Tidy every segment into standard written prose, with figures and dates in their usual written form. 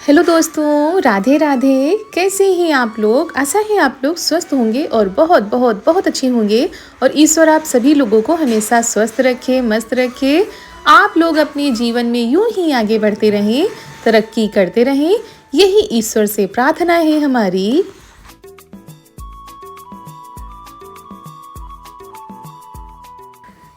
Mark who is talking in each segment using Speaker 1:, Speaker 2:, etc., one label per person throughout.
Speaker 1: Hello दोस्तों, राधे राधे। कैसे हैं आप लोग? आशा है आप लोग स्वस्थ होंगे और बहुत बहुत बहुत अच्छे होंगे। और ईश्वर आप सभी लोगों को हमेशा स्वस्थ रखे, मस्त रखे। आप लोग अपने जीवन में यूं ही आगे बढ़ते रहें, तरक्की करते रहें, यही ईश्वर से प्रार्थना है हमारी।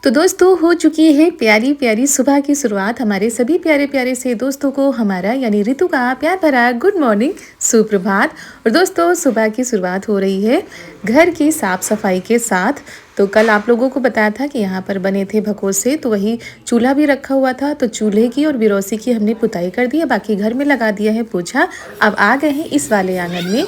Speaker 1: तो दोस्तों, हो चुकी है प्यारी प्यारी सुबह की शुरुआत। हमारे सभी प्यारे प्यारे से दोस्तों को हमारा यानी ऋतु का प्यार भरा गुड मॉर्निंग, सुप्रभात। और दोस्तों, सुबह की शुरुआत हो रही है घर की साफ़ सफाई के साथ। तो कल आप लोगों को बताया था कि यहाँ पर बने थे भगोसे, तो वही चूल्हा भी रखा हुआ था। तो चूल्हे की और बिरोसी की हमने पुताई कर दी है, बाकी घर में लगा दिया है पोछा। अब आ गए हैं इस वाले आंगन में।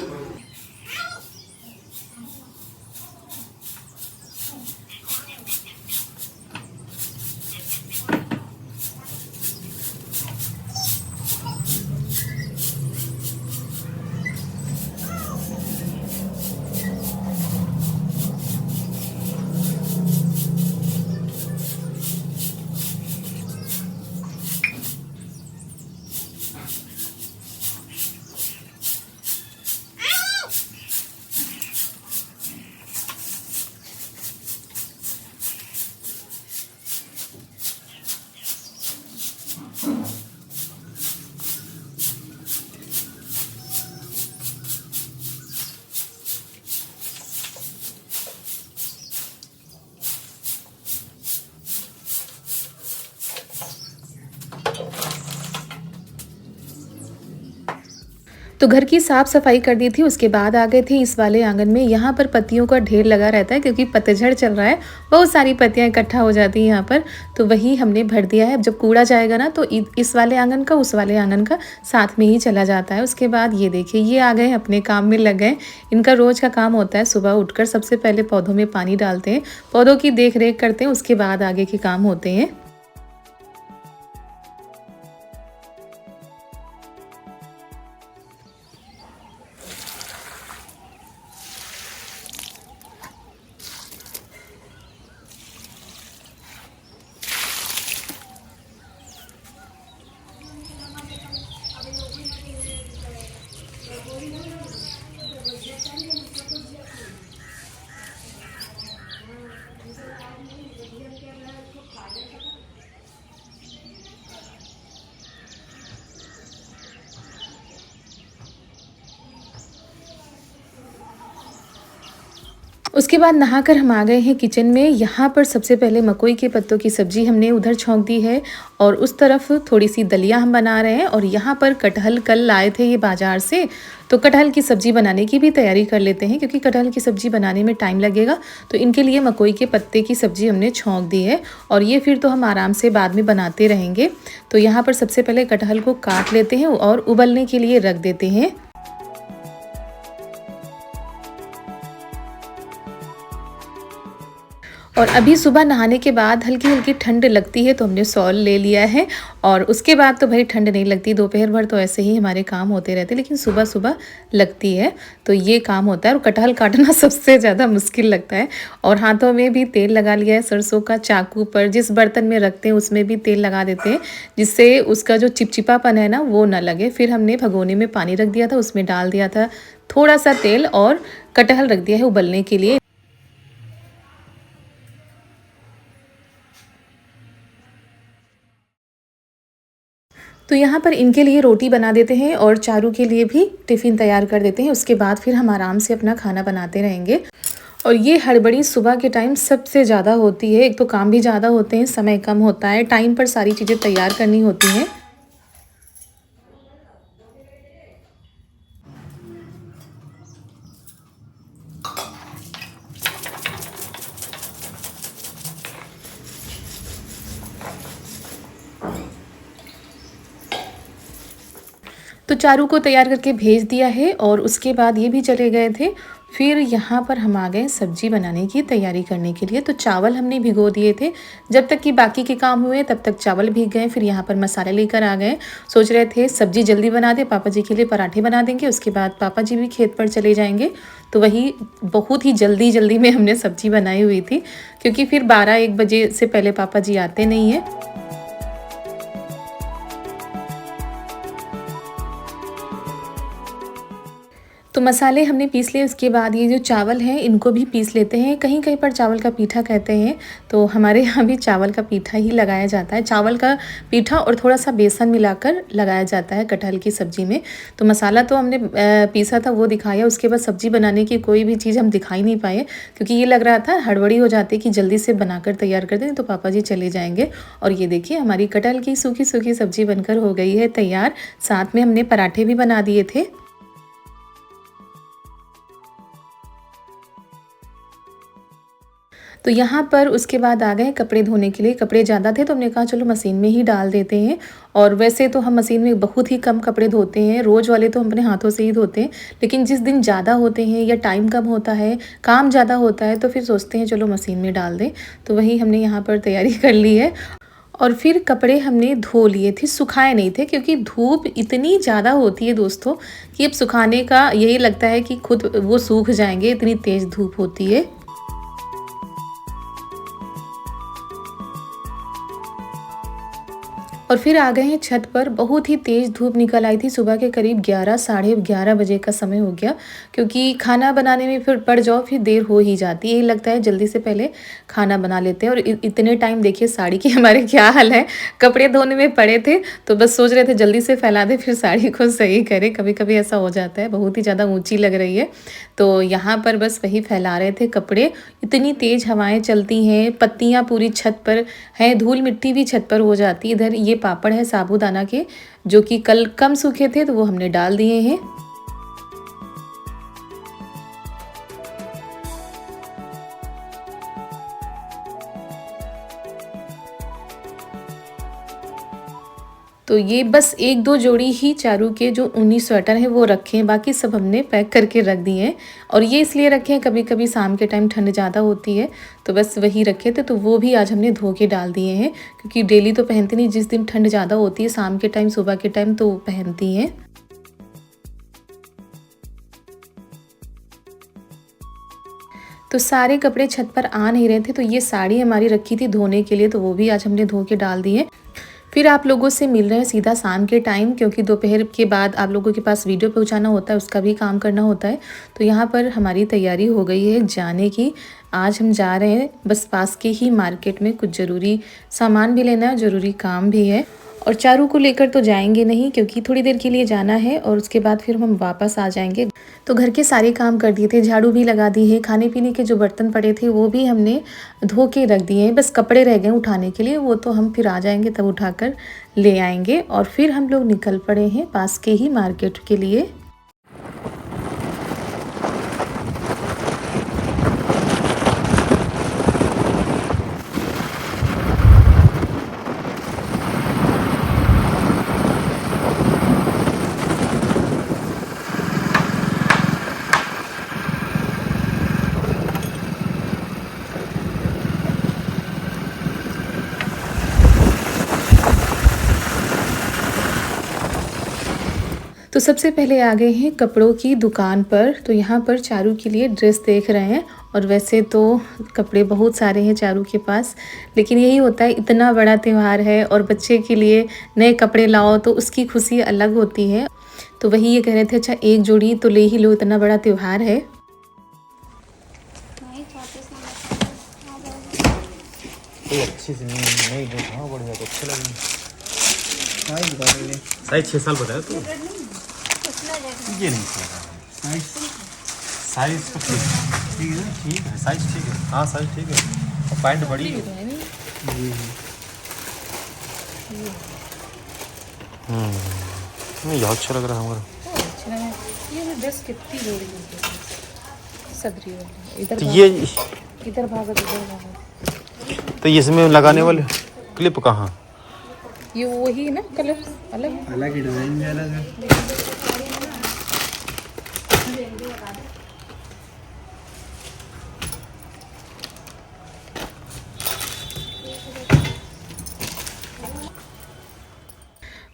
Speaker 1: तो घर की साफ़ सफाई कर दी थी, उसके बाद आ गए थे इस वाले आंगन में। यहाँ पर पत्तियों का ढेर लगा रहता है क्योंकि पतझड़ चल रहा है, बहुत सारी पत्तियाँ इकट्ठा हो जाती हैं यहाँ पर। तो वही हमने भर दिया है। अब जब कूड़ा जाएगा ना, तो इस वाले आंगन का उस वाले आंगन का साथ में ही चला जाता है। उसके बाद ये देखिए, ये आ गए अपने काम में लग गए। इनका रोज़ का काम होता है, सुबह उठकर सबसे पहले पौधों में पानी डालते हैं, पौधों की देख रेख करते हैं, उसके बाद आगे के काम होते हैं। उसके बाद नहाकर हम आ गए हैं किचन में। यहाँ पर सबसे पहले मकोई के पत्तों की सब्ज़ी हमने उधर छौंक दी है और उस तरफ थोड़ी सी दलिया हम बना रहे हैं। और यहाँ पर कटहल कल लाए थे ये बाज़ार से, तो कटहल की सब्ज़ी बनाने की भी तैयारी कर लेते हैं क्योंकि कटहल की सब्ज़ी बनाने में टाइम लगेगा। तो इनके लिए मकोई के पत्ते की सब्ज़ी हमने छौंक दी है और ये फिर तो हम आराम से बाद में बनाते रहेंगे। तो यहाँ पर सबसे पहले कटहल को काट लेते हैं और उबलने के लिए रख देते हैं। और अभी सुबह नहाने के बाद हल्की हल्की ठंड लगती है, तो हमने सॉल ले लिया है। और उसके बाद तो भाई ठंड नहीं लगती, दोपहर भर तो ऐसे ही हमारे काम होते रहते, लेकिन सुबह सुबह लगती है। तो ये काम होता है और कटहल काटना सबसे ज़्यादा मुश्किल लगता है। और हाथों में भी तेल लगा लिया है सरसों का, चाकू पर जिस बर्तन में रखते हैं उसमें भी तेल लगा देते हैं, जिससे उसका जो चिपचिपापन है ना वो ना लगे। फिर हमने भगोने में पानी रख दिया था, उसमें डाल दिया था थोड़ा सा तेल और कटहल रख दिया है उबलने के लिए। तो यहाँ पर इनके लिए रोटी बना देते हैं और चारू के लिए भी टिफ़िन तैयार कर देते हैं। उसके बाद फिर हम आराम से अपना खाना बनाते रहेंगे। और ये हड़बड़ी सुबह के टाइम सबसे ज़्यादा होती है। एक तो काम भी ज़्यादा होते हैं, समय कम होता है, टाइम पर सारी चीज़ें तैयार करनी होती हैं। तो चारू को तैयार करके भेज दिया है और उसके बाद ये भी चले गए थे। फिर यहाँ पर हम आ गए सब्जी बनाने की तैयारी करने के लिए। तो चावल हमने भिगो दिए थे, जब तक कि बाकी के काम हुए तब तक चावल भीग गए। फिर यहाँ पर मसाले लेकर आ गए। सोच रहे थे सब्जी जल्दी बना दे, पापा जी के लिए पराठे बना देंगे, उसके बाद पापा जी भी खेत पर चले जाएंगे। तो वही बहुत ही जल्दी जल्दी में हमने सब्जी बनाई हुई थी, क्योंकि फिर 12-1 बजे से पहले पापा जी आते नहीं हैं। तो मसाले हमने पीस लिए, उसके बाद ये जो चावल हैं इनको भी पीस लेते हैं। कहीं कहीं पर चावल का पीठा कहते हैं, तो हमारे यहाँ भी चावल का पीठा ही लगाया जाता है। चावल का पीठा और थोड़ा सा बेसन मिलाकर लगाया जाता है कटहल की सब्ज़ी में। तो मसाला तो हमने पीसा था वो दिखाया, उसके बाद सब्ज़ी बनाने की कोई भी चीज़ हम दिखाई नहीं पाए, क्योंकि ये लग रहा था हड़बड़ी हो जाती कि जल्दी से बनाकर तैयार कर दें तो पापा जी चले जाएंगे। और ये देखिए हमारी कटहल की सूखी सूखी सब्ज़ी बनकर हो गई है तैयार। साथ में हमने पराठे भी बना दिए थे। तो यहाँ पर उसके बाद आ गए कपड़े धोने के लिए। कपड़े ज़्यादा थे तो हमने कहा चलो मशीन में ही डाल देते हैं। और वैसे तो हम मशीन में बहुत ही कम कपड़े धोते हैं, रोज़ वाले तो हम अपने हाथों से ही धोते हैं। लेकिन जिस दिन ज़्यादा होते हैं या टाइम कम होता है, काम ज़्यादा होता है, तो फिर सोचते हैं चलो मशीन में डाल दें। तो वही हमने यहाँ पर तैयारी कर ली है। और फिर कपड़े हमने धो लिए थे, सुखाए नहीं थे, क्योंकि धूप इतनी ज़्यादा होती है दोस्तों कि अब सुखाने का यही लगता है कि खुद वो सूख जाएंगे, इतनी तेज़ धूप होती है। और फिर आ गए हैं छत पर। बहुत ही तेज़ धूप निकल आई थी, सुबह के करीब 11 साढ़े 11 बजे का समय हो गया, क्योंकि खाना बनाने में फिर पड़ जाओ फिर देर हो ही जाती है। यही लगता है जल्दी से पहले खाना बना लेते हैं। और इतने टाइम देखिए साड़ी की हमारे क्या हाल है, कपड़े धोने में पड़े थे तो बस सोच रहे थे जल्दी से फैला दे फिर साड़ी को सही करें। कभी कभी ऐसा हो जाता है, बहुत ही ज़्यादा ऊँची लग रही है। तो यहाँ पर बस वही फैला रहे थे कपड़े। इतनी तेज़ हवाएँ चलती हैं, पत्तियाँ पूरी छत पर हैं, धूल मिट्टी भी छत पर हो जाती है। इधर ये पापड़ है साबूदाना के, जो कि कल कम सूखे थे तो वो हमने डाल दिए हैं। तो ये बस एक दो जोड़ी ही चारू के जो ऊनी स्वेटर हैं वो रखे हैं, बाकी सब हमने पैक करके रख दिए हैं। और ये इसलिए रखे हैं, कभी कभी शाम के टाइम ठंड ज़्यादा होती है तो बस वही रखे थे। तो वो भी आज हमने धो के डाल दिए हैं, क्योंकि डेली तो पहनती नहीं, जिस दिन ठंड ज़्यादा होती है शाम के टाइम सुबह के टाइम तो वो पहनती हैं। तो सारे कपड़े छत पर आ नहीं रहे थे, तो ये साड़ी हमारी रखी थी धोने के लिए, तो वो भी आज हमने धो के डाल दी है। फिर आप लोगों से मिल रहे हैं सीधा शाम के टाइम, क्योंकि दोपहर के बाद आप लोगों के पास वीडियो पहुंचाना होता है, उसका भी काम करना होता है। तो यहाँ पर हमारी तैयारी हो गई है जाने की। आज हम जा रहे हैं बस पास के ही मार्केट में, कुछ ज़रूरी सामान भी लेना है, ज़रूरी काम भी है। और चारू को लेकर तो जाएंगे नहीं, क्योंकि थोड़ी देर के लिए जाना है और उसके बाद फिर हम वापस आ जाएंगे। तो घर के सारे काम कर दिए थे, झाड़ू भी लगा दी है, खाने पीने के जो बर्तन पड़े थे वो भी हमने धो के रख दिए हैं। बस कपड़े रह गए उठाने के लिए, वो तो हम फिर आ जाएंगे तब उठाकर ले आएंगे। और फिर हम लोग निकल पड़े हैं पास के ही मार्केट के लिए। तो सबसे पहले आ गए हैं कपड़ों की दुकान पर। तो यहाँ पर चारू के लिए ड्रेस देख रहे हैं। और वैसे तो कपड़े बहुत सारे हैं चारू के पास, लेकिन यही होता है इतना बड़ा त्यौहार है और बच्चे के लिए नए कपड़े लाओ तो उसकी खुशी अलग होती है। तो वही ये कह रहे थे अच्छा एक जोड़ी तो ले ही लो, इतना बड़ा त्यौहार है।
Speaker 2: अच्छी सी नहीं देखा, बढ़िया तो अच्छे लगे। साइज 6 साल बताया तो ये नहीं साइज तो ठीक है, ठीक है साइज ठीक है, हाँ साइज ठीक है। और पैंट बड़ी है। नहीं बहुत अच्छा लग रहा है हमारा।
Speaker 1: ये ड्रेस कितनी जोड़ी है सदरी वाली, इधर
Speaker 2: तो ये
Speaker 1: इधर भागा इधर भागा।
Speaker 2: तो इसमें लगाने वाले क्लिप कहाँ?
Speaker 1: ये वही है ना, कलर अलग
Speaker 3: अलग ही डिजाइन भी अलग है।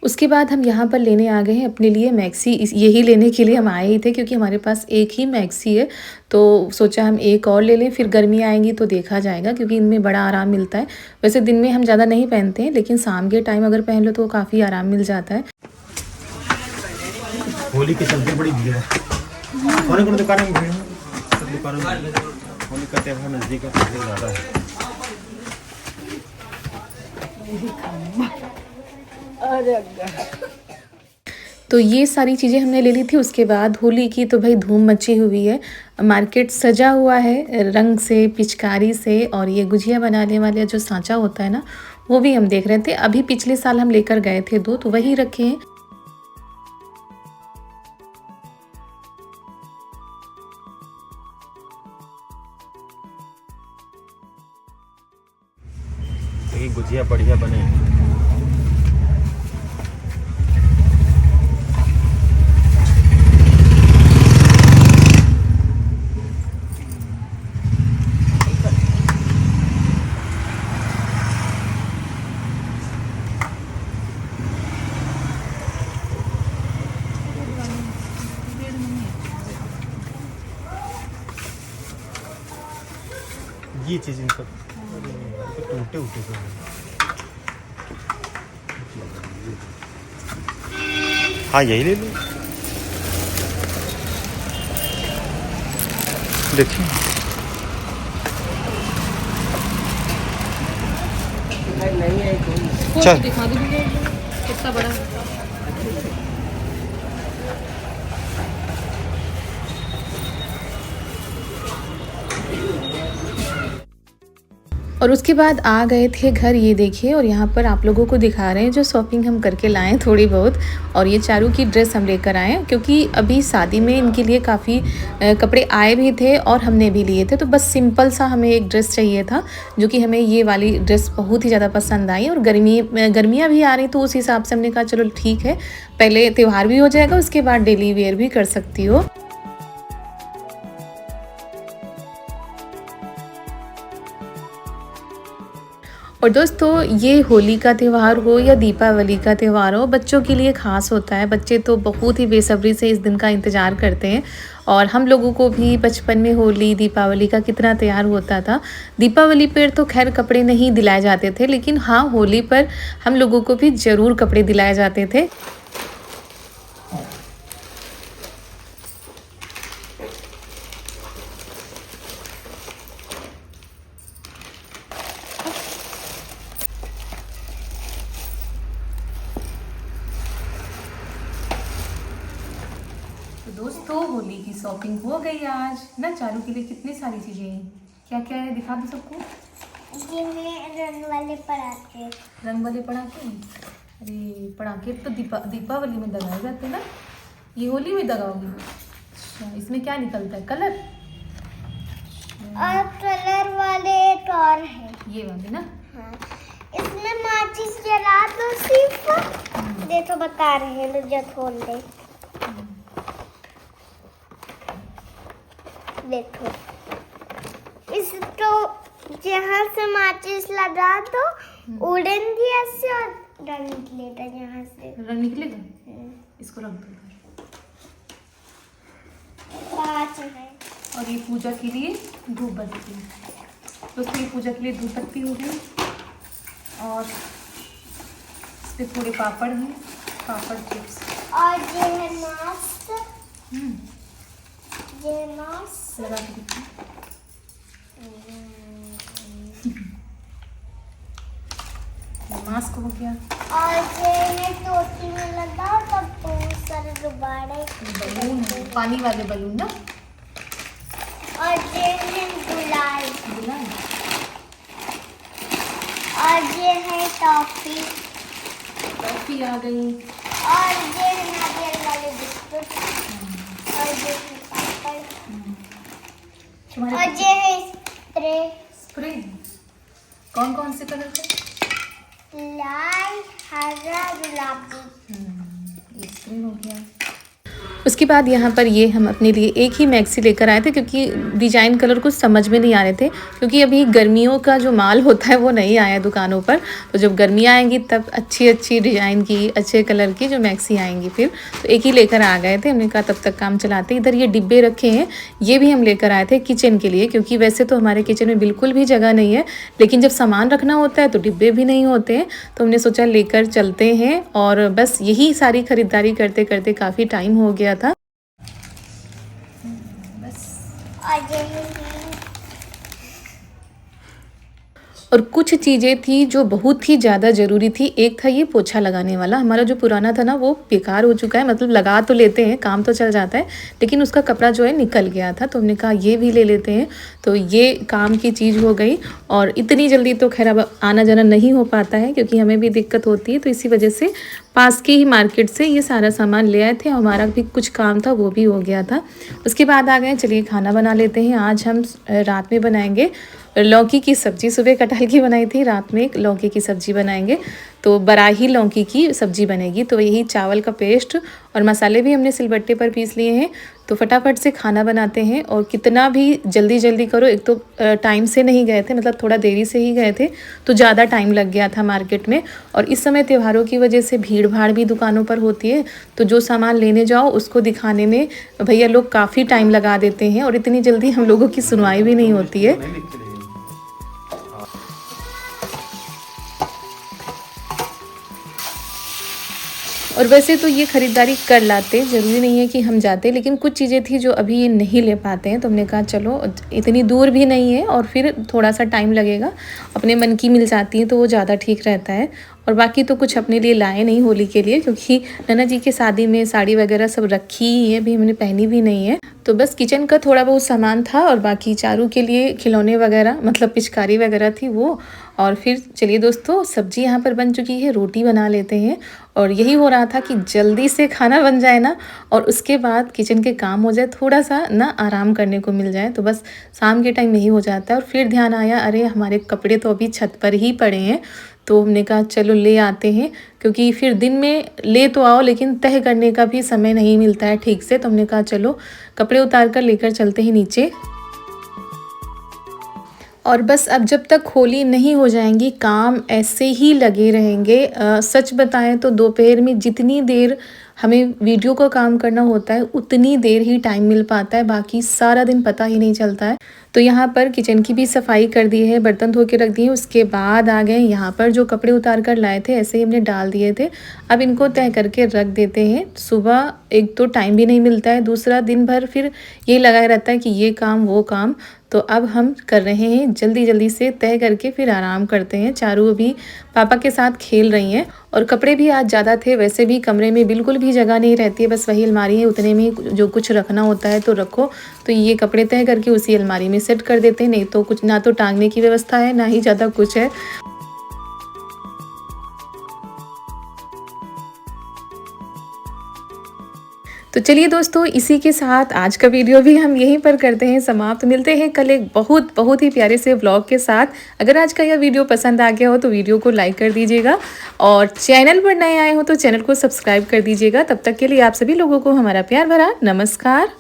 Speaker 1: उसके बाद हम यहाँ पर लेने आ गए हैं अपने लिए मैक्सी। यही लेने के लिए हम आए ही थे, क्योंकि हमारे पास एक ही मैक्सी है। तो सोचा हम एक और ले लें, फिर गर्मी आएंगी तो देखा जाएगा, क्योंकि इनमें बड़ा आराम मिलता है। वैसे दिन में हम ज़्यादा नहीं पहनते हैं, लेकिन शाम के टाइम अगर पहन लो तो काफ़ी आराम मिल जाता है।
Speaker 2: होली के चलते बड़ी भीड़ है। होली को दुकान में भीड़ है, सब दुकानों में होली का त्यौहार नज़दीक है, भीड़ ज़्यादा है।
Speaker 1: तो ये सारी चीज़ें हमने ले ली थी। उसके बाद होली की तो भाई धूम मची हुई है, मार्केट सजा हुआ है रंग से, पिचकारी से, और ये गुजिया बनाने वाले जो सांचा होता है ना, वो भी हम देख रहे थे। अभी पिछले साल हम लेकर गए थे 2, तो वही रखे हैं।
Speaker 2: ये गुजिया बढ़िया बने। ये चीज़ इनका टूटे उटे से हाँ यही ले लो, देखिए चल
Speaker 1: दिखा दो कितना बड़ा। और उसके बाद आ गए थे घर। ये देखिए, और यहाँ पर आप लोगों को दिखा रहे हैं जो शॉपिंग हम करके लाएँ थोड़ी बहुत। और ये चारू की ड्रेस हम लेकर आए हैं, क्योंकि अभी शादी में इनके लिए काफ़ी कपड़े आए भी थे और हमने भी लिए थे। तो बस सिंपल सा हमें एक ड्रेस चाहिए था, जो कि हमें ये वाली ड्रेस बहुत ही ज़्यादा पसंद आई। और गर्मियाँ भी आ रही, तो उस हिसाब से हमने कहा चलो ठीक है, पहले त्यौहार भी हो जाएगा, उसके बाद डेली वेयर भी कर सकती हो। और दोस्तों, ये होली का त्यौहार हो या दीपावली का त्यौहार हो, बच्चों के लिए ख़ास होता है। बच्चे तो बहुत ही बेसब्री से इस दिन का इंतज़ार करते हैं। और हम लोगों को भी बचपन में होली दीपावली का कितना तैयार होता था। दीपावली पर तो खैर कपड़े नहीं दिलाए जाते थे, लेकिन हाँ, होली पर हम लोगों को भी ज़रूर कपड़े दिलाए जाते थे। तो दोस्तों, होली की शॉपिंग हो गई आज ना। चारू के लिए कितनी सारी चीज़ें हैं। क्या क्या है दिखा दो सबको।
Speaker 3: ये हैं रंग वाले पटाखे।
Speaker 1: रंग वाले पटाखे। अरे पटाखे तो दीपावली में दगाए जाते हैं ना, ये होली में दगाओगी। अच्छा, इसमें क्या निकलता है, कलर?
Speaker 3: और कलर वाले एक और है,
Speaker 1: ये वाले ना।
Speaker 3: हाँ। इसमें माचिस जला दो सिर्फ। देखो बता रहे हैं, मुझे खोल दे। देखो, इसको जहाँ से माचिस लगा दो, उड़ेंगी ऐसे और रंग निकलेगा। यहाँ से
Speaker 1: रंग निकलेगा। इसको रंग दो।
Speaker 3: 5 है।
Speaker 1: और ये पूजा के लिए धूप बत्ती। दोस्तों, ये पूजा के लिए धूप बत्ती हो गई। और इस पे थोड़े पापड़ हैं, पापड़ चिप्स।
Speaker 3: और ये है मास्क। ये मास्क
Speaker 1: लगा के देखिए। मास्क हो गया।
Speaker 3: और ये है टोटी में लगा, तब बहुत सारे गुब्बारे।
Speaker 1: बलून, पानी वाले बलून ना।
Speaker 3: और ये है गुलाल।
Speaker 1: गुलाल।
Speaker 3: और ये है टॉफी।
Speaker 1: टॉफी आ गई।
Speaker 3: और ये है नारियल वाले बिस्कुट। और ये है पापड़। और ये है स्प्रे।
Speaker 1: स्प्रे कौन कौन से कलर का?
Speaker 3: लाल, हरा, गुलाबी।
Speaker 1: ये स्प्रे हो गया। उसके बाद यहाँ पर ये हम अपने लिए एक ही मैक्सी लेकर आए थे, क्योंकि डिज़ाइन कलर कुछ समझ में नहीं आ रहे थे, क्योंकि अभी गर्मियों का जो माल होता है वो नहीं आया दुकानों पर। तो जब गर्मियाँ आएंगी तब अच्छी अच्छी डिज़ाइन की, अच्छे कलर की जो मैक्सी आएंगी फिर। तो एक ही लेकर आ गए थे। हमने कहा तब तक काम चलाते। इधर ये डिब्बे रखे हैं, ये भी हम लेकर आए थे किचन के लिए, क्योंकि वैसे तो हमारे किचन में बिल्कुल भी जगह नहीं है, लेकिन जब सामान रखना होता है तो डिब्बे भी नहीं होते हैं। तो हमने सोचा लेकर चलते हैं। और बस यही सारी खरीदारी करते करते काफ़ी टाइम हो गया था।
Speaker 3: जय।
Speaker 1: और कुछ चीज़ें थी जो बहुत ही ज़्यादा ज़रूरी थी। एक था ये पोछा लगाने वाला, हमारा जो पुराना था ना वो बेकार हो चुका है, मतलब लगा तो लेते हैं, काम तो चल जाता है, लेकिन उसका कपड़ा जो है निकल गया था, तो हमने कहा ये भी ले लेते हैं। तो ये काम की चीज़ हो गई। और इतनी जल्दी तो खैर अब आना जाना नहीं हो पाता है क्योंकि हमें भी दिक्कत होती है, तो इसी वजह से पास की ही मार्केट से ये सारा सामान ले आए थे। हमारा भी कुछ काम था वो भी हो गया था। उसके बाद आ गए, चलिए खाना बना लेते हैं। आज हम रात में बनाएंगे लौकी की सब्ज़ी। सुबह कटहल की बनाई थी, रात में लौकी की सब्ज़ी बनाएंगे, तो बराही लौकी की सब्ज़ी बनेगी। तो यही चावल का पेस्ट और मसाले भी हमने सिलबट्टे पर पीस लिए हैं। तो फटाफट से खाना बनाते हैं। और कितना भी जल्दी जल्दी करो, एक तो टाइम से नहीं गए थे, मतलब थोड़ा देरी से ही गए थे, तो ज़्यादा टाइम लग गया था मार्केट में। और इस समय त्योहारों की वजह से भीड़ भाड़ भी दुकानों पर होती है, तो जो सामान लेने जाओ उसको दिखाने में भैया लोग काफ़ी टाइम लगा देते हैं और इतनी जल्दी हम लोगों की सुनवाई भी नहीं होती है। और वैसे तो ये ख़रीदारी कर लाते, ज़रूरी नहीं है कि हम जाते, लेकिन कुछ चीज़ें थी जो अभी ये नहीं ले पाते हैं, तो हमने कहा चलो इतनी दूर भी नहीं है और फिर थोड़ा सा टाइम लगेगा, अपने मन की मिल जाती है तो वो ज़्यादा ठीक रहता है। और बाकी तो कुछ अपने लिए लाए नहीं होली के लिए, क्योंकि नन्ना जी के शादी में साड़ी वगैरह सब रखी ही है, अभी हमने पहनी भी नहीं है। तो बस किचन का थोड़ा बहुत सामान था और बाकी चारू के लिए खिलौने वगैरह, मतलब पिचकारी वगैरह थी वो। और फिर चलिए दोस्तों, सब्जी यहाँ पर बन चुकी है, रोटी बना लेते हैं। और यही हो रहा था कि जल्दी से खाना बन जाए ना, और उसके बाद किचन के काम हो जाए, थोड़ा सा ना आराम करने को मिल जाए। तो बस शाम के टाइम यही हो जाता है। और फिर ध्यान आया, अरे हमारे कपड़े तो अभी छत पर ही पड़े हैं, तो हमने कहा चलो ले आते हैं, क्योंकि फिर दिन में ले तो आओ लेकिन तह करने का भी समय नहीं मिलता है ठीक से। तो हमने कहा चलो कपड़े उतार कर लेकर चलते हैं नीचे। और बस अब जब तक होली नहीं हो जाएंगी काम ऐसे ही लगे रहेंगे। सच बताएं तो दोपहर में जितनी देर हमें वीडियो का काम करना होता है उतनी देर ही टाइम मिल पाता है, बाकी सारा दिन पता ही नहीं चलता है। तो यहाँ पर किचन की भी सफाई कर दी है, बर्तन धो के रख दिए। उसके बाद आ गए यहाँ पर जो कपड़े उतार कर लाए थे ऐसे ही हमने डाल दिए थे, अब इनको तय करके रख देते हैं। सुबह एक तो टाइम भी नहीं मिलता है, दूसरा दिन भर फिर ये लगा रहता है कि ये काम वो काम। तो अब हम कर रहे हैं जल्दी जल्दी से तय करके फिर आराम करते हैं। चारू अभी पापा के साथ खेल रही हैं। और कपड़े भी आज ज़्यादा थे, वैसे भी कमरे में बिल्कुल भी जगह नहीं रहती है, बस वही अलमारी है, उतने में जो कुछ रखना होता है तो रखो। तो ये कपड़े तय करके उसी अलमारी में सेट कर देते हैं, नहीं तो कुछ ना तो टांगने की व्यवस्था है ना ही ज़्यादा कुछ है। तो चलिए दोस्तों, इसी के साथ आज का वीडियो भी हम यहीं पर करते हैं समाप्त। मिलते हैं कल एक बहुत ही प्यारे से व्लॉग के साथ। अगर आज का यह वीडियो पसंद आ गया हो तो वीडियो को लाइक कर दीजिएगा, और चैनल पर नए आए हो तो चैनल को सब्सक्राइब कर दीजिएगा। तब तक के लिए आप सभी लोगों को हमारा प्यार भरा नमस्कार।